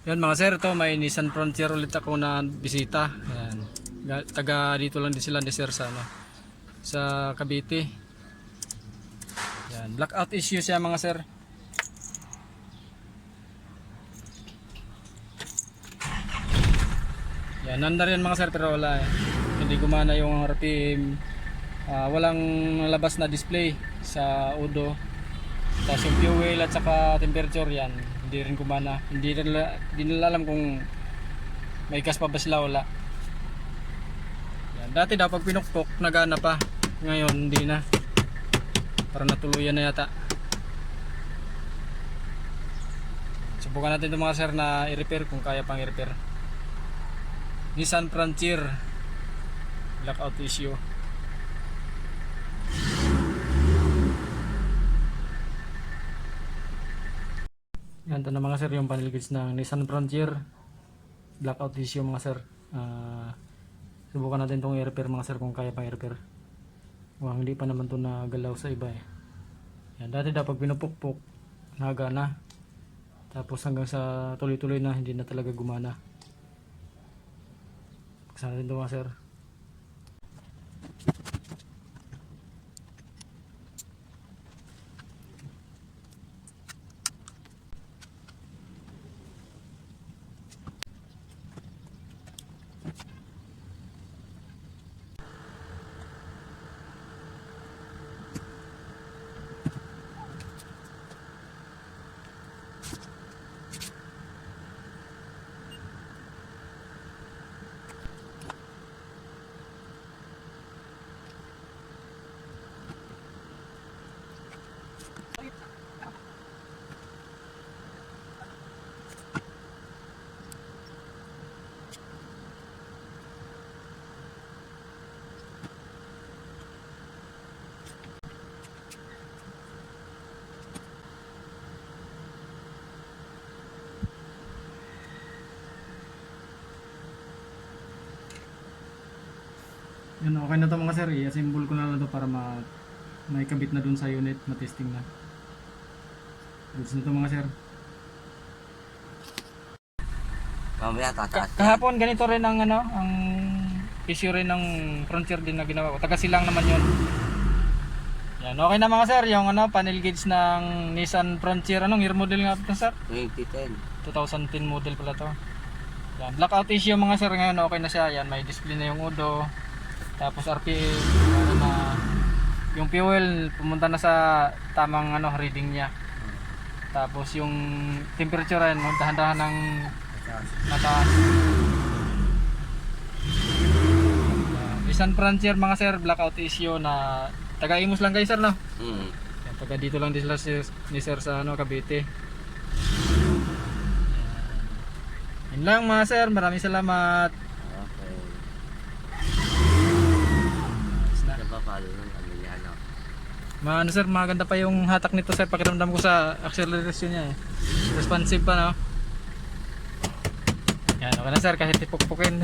Yan mga sir, ito may Nissan Frontier ulit ako na bisita. Yan. Taga dito lang din sila ni sir sa, ano, sa Cavite. Yan. Blackout issue siya mga sir. Yan, nandar yan mga sir pero wala eh. Hindi gumana yung RPM. Walang labas na display sa Udo. Tapos yung fuel at saka temperature yan, hindi rin gumana. Hindi nila alam kung may gas pa ba sila wala. Yan. Dati daw pag pinukpok nagana pa. Ngayon hindi na. Para natuluyan na yata. Subukan natin itong mga sir na i-repair kung kaya pang i-repair. Nissan Frontier blackout issue. Yan, ito na mga sir yung panel gauge ng Nissan Frontier blackout issue mga sir. Subukan natin itong i-repair mga sir kung kaya pang i-repair. Hindi pa naman ito nagalaw sa iba eh. Yan, dati daw pag pinupukpok nagana. Tapos hanggang sa tuloy-tuloy na hindi na talaga gumana. Buksan natin ito mga sir. Yan, okay na to mga sir, i-assemble ko na lang to para maikabit na dun sa unit, matesting na. Goods na to mga sir. Mamaya tataas. Kahapon ganito rin ang ano, ang issue rin ng Frontier din na ginawa ko. Taga silang naman yun. Yan, okay na mga sir, yung ano, panel gauge ng Nissan Frontier. Anong year model nga ito sir? 2010. 2010 model pala to. Yan, blackout issue mga sir ngayon, okay na siya. Yan, may display na yung Udo. Tapos RPM, ano na, yung fuel pumunta na sa tamang ano reading niya. Tapos yung temperature rin, dahan-dahan ng mataas. Nissan Frontier mga sir, blackout issue na taga-Imus lang kayo sir no? Yan, taga dito lang din sila ni sir sa ano, Cavite. Yan lang mga sir, maraming salamat. Okay. Napapalo ng ano niya, no? Ano sir, maganda pa yung hatak nito sir, pakiramdam ko sa acceleration niya eh. Responsive pa no? Yan, okay na sir, kahit ipukpukin.